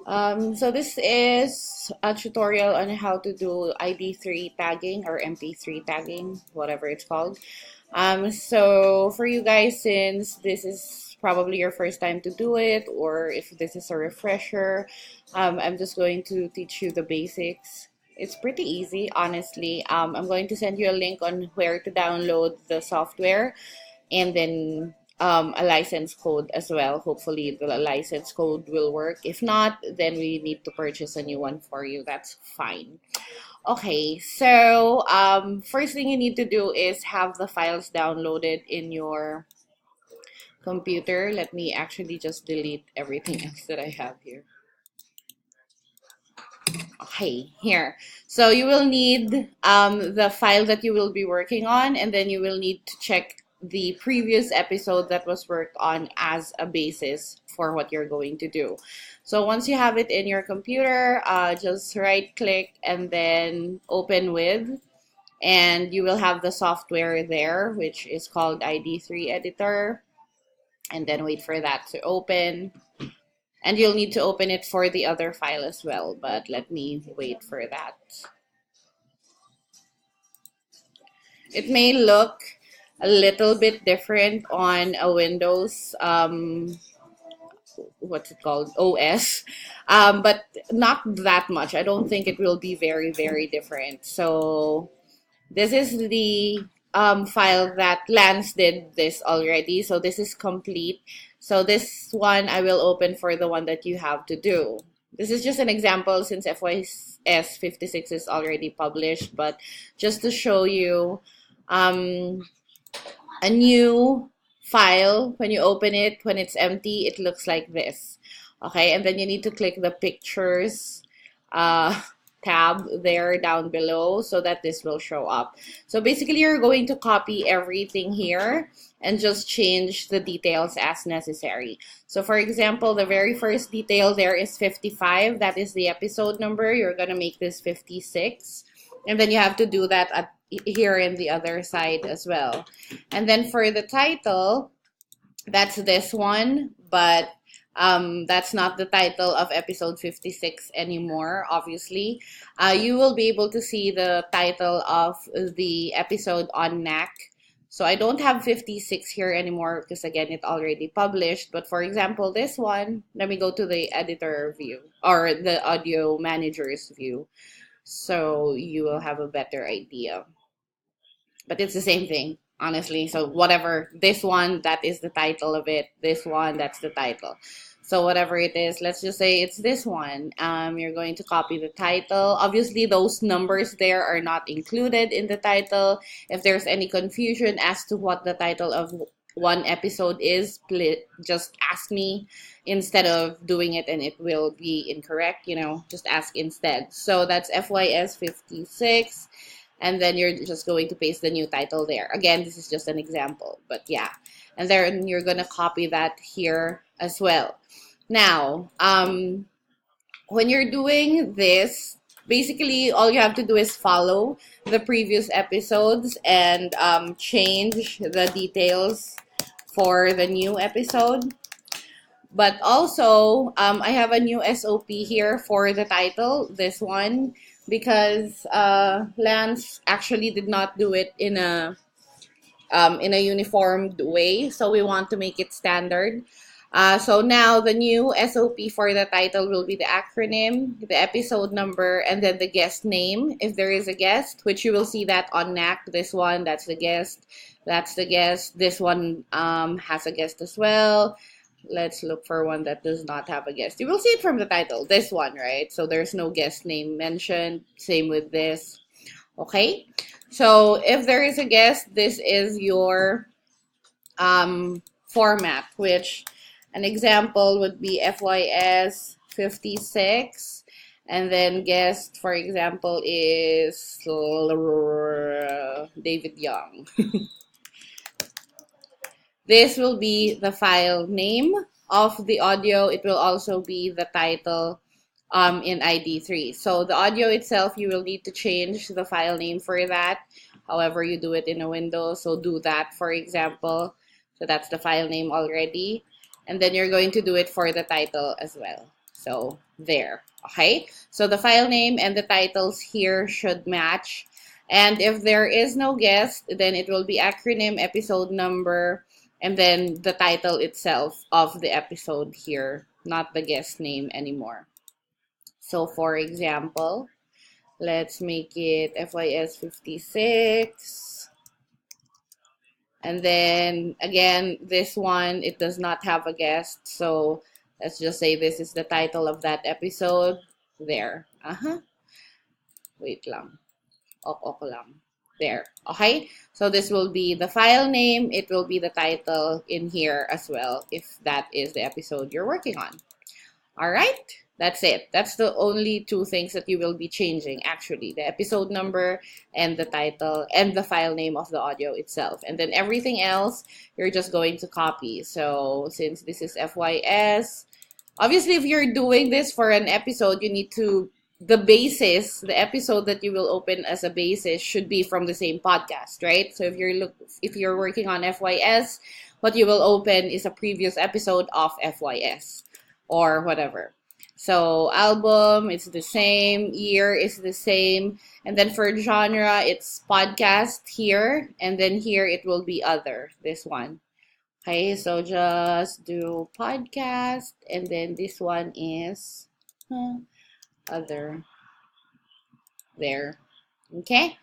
So this is a tutorial on how to do ID3 tagging or MP3 tagging, whatever it's called. So for you guys, since this is probably your first time to do it, or if this is a refresher, I'm just going to teach you the basics. It's pretty easy, honestly. I'm going to send you a link on where to download the software and then a license code as well. Hopefully, the license code will work. If not, then we need to purchase a new one for you. That's fine. Okay, so first thing you need to do is have the files downloaded in your computer. Let me actually just delete everything else that I have here. Okay, here. So you will need the file that you will be working on, and then you will need to check the previous episode that was worked on as a basis for what you're going to do. So once you have it in your computer, just right click and then open with, and you will have the software there, which is called ID3 editor, and then wait for that to open. And you'll need to open it for the other file as well, but let me wait for that. It may look a little bit different on a Windows, what's it called, OS, but not that much. I don't think it will be very, very different. So this is the file that Lance did this already. So this is complete. So this one I will open for the one that you have to do. This is just an example since FYS 56 is already published, but just to show you a new file, when you open it, when it's empty, it looks like this. Okay, and then you need to click the pictures uh, tab there down below so that this will show up. So basically, you're going to copy everything here and just change the details as necessary. So for example, the very first detail there is 55. That is the episode number. You're going to make this 56. And then you have to do that at here in the other side as well. And then for the title, that's this one, but that's not the title of episode 56 anymore, obviously. You will be able to see the title of the episode on NAC. So I don't have 56 here anymore because again, it already published. But for example, this one, let me go to the editor view or the audio manager's view. So you will have a better idea. But it's the same thing, honestly. So whatever, this one, that is the title of it. This one, that's the title. So whatever it is, let's just say it's this one. You're going to copy the title. Obviously, those numbers there are not included in the title. If there's any confusion as to what the title of one episode is, just ask me instead of doing it and it will be incorrect, just ask instead. So that's FYS 56, and then you're just going to paste the new title there. Again, this is just an example, but yeah. And then you're going to copy that here as well. Now, when you're doing this, basically all you have to do is follow the previous episodes and change the details for the new episode. But also, I have a new SOP here for the title, this one, because Lance actually did not do it in a uniformed way, so we want to make it standard. So now the new SOP for the title will be the acronym, the episode number, and then the guest name, if there is a guest, which you will see that on NAC. This one, that's the guest. That's the guest. This one has a guest as well. Let's look for one that does not have a guest. You will see it from the title, this one, right? So there's no guest name mentioned. Same with this. Okay? So if there is a guest, this is your format, which an example would be FYS 56, and then guest, for example, is David Young. This will be the file name of the audio. It will also be the title in ID3. So the audio itself, you will need to change the file name for that. However you do it in a window. So do that, for example. So that's the file name already. And then you're going to do it for the title as well. So there. Okay. So the file name and the titles here should match. And if there is no guest, then it will be acronym, episode number, and then the title itself of the episode here, not the guest name anymore. So for example, let's make it FYS 56. And then again, this one, it does not have a guest. So let's just say this is the title of that episode. There. Wait lang. Ok lang. There. Okay? So this will be the file name. It will be the title in here as well if that is the episode you're working on. All right? That's it. That's the only two things that you will be changing, actually. The episode number and the title and the file name of the audio itself. And then everything else, you're just going to copy. So since this is FYS, obviously if you're doing this for an episode, you need to, the basis, the episode that you will open as a basis should be from the same podcast, right? So if you're working on FYS, what you will open is a previous episode of FYS or whatever. So album, it's the same. Year is the same. And then for genre, it's podcast here. And then here it will be other, this one. Okay, so just do podcast. And then this one is other. There. Okay.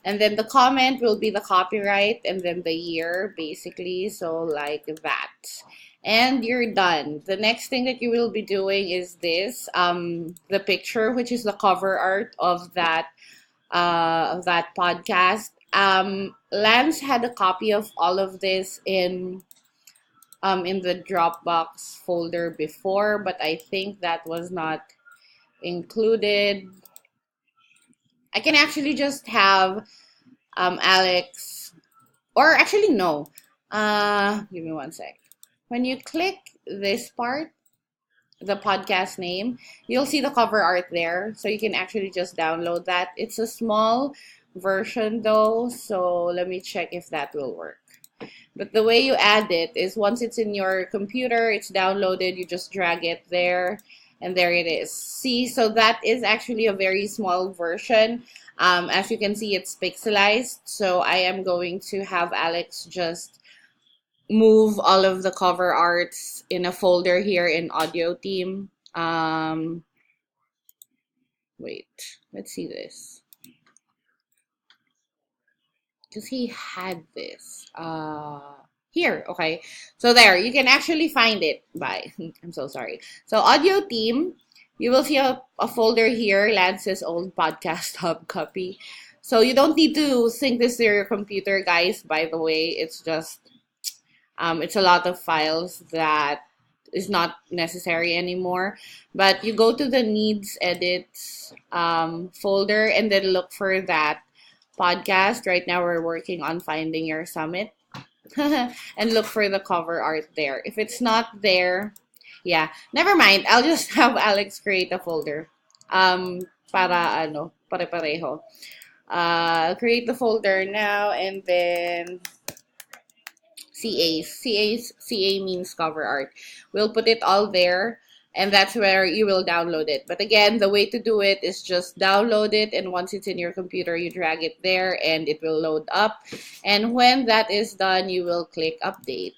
And then the comment will be the copyright and then the year, basically. So like that. And you're done. The next thing that you will be doing is this, the picture, which is the cover art of that podcast. Lance had a copy of all of this in the Dropbox folder before, but I think that was not included. I can actually just have Alex, or actually no. Give me one sec. When you click this part, the podcast name, you'll see the cover art there. So you can actually just download that. It's a small version though, so let me check if that will work. But the way you add it is once it's in your computer, it's downloaded, you just drag it there, and there it is. See, so that is actually a very small version. As you can see, it's pixelized. So I am going to have Alex just move all of the cover arts in a folder here in audio team. Wait, let's see this. Because he had this. Here, okay. So there, you can actually find it by, I'm so sorry. So audio team, you will see a folder here, Lance's old podcast hub copy. So you don't need to sync this to your computer, guys, by the way. It's just, it's a lot of files that is not necessary anymore. But you go to the needs edits folder and then look for that podcast. Right now we're working on finding your summit. And look for the cover art there. If it's not there, yeah, never mind. I'll just have Alex create a folder. Para ano, pare-pareho. Create the folder now and then CA means cover art. We'll put it all there and that's where you will download it. But again, the way to do it is just download it and once it's in your computer, you drag it there and it will load up. And when that is done, you will click update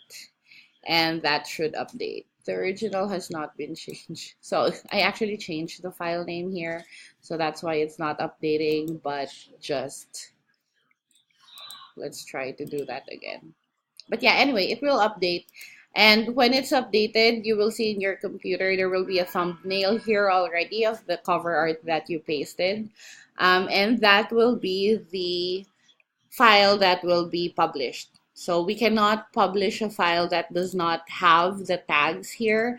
and that should update. The original has not been changed. So I actually changed the file name here. So that's why it's not updating, but just let's try to do that again. But yeah, anyway, it will update. And when it's updated, you will see in your computer, there will be a thumbnail here already of the cover art that you pasted. And that will be the file that will be published. So we cannot publish a file that does not have the tags here,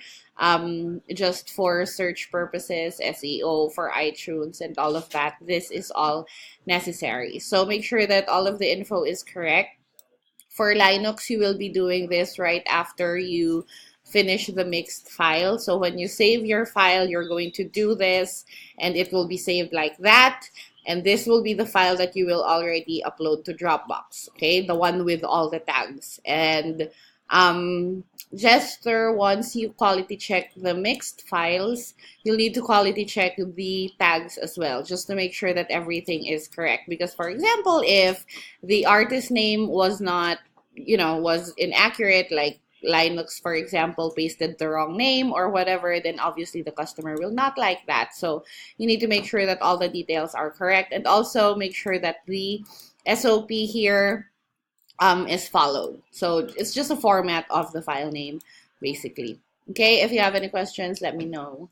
just for search purposes, SEO, for iTunes, and all of that. This is all necessary. So make sure that all of the info is correct. For Linux, you will be doing this right after you finish the mixed file. So when you save your file, you're going to do this, and it will be saved like that. And this will be the file that you will already upload to Dropbox, okay? The one with all the tags. And Jester, once you quality check the mixed files, you'll need to quality check the tags as well, just to make sure that everything is correct. Because, for example, if the artist name was not, was inaccurate, like Linux, for example, pasted the wrong name or whatever, then obviously the customer will not like that. So you need to make sure that all the details are correct, and also make sure that the SOP here is followed. So it's just a format of the file name, basically. Okay, if you have any questions, let me know.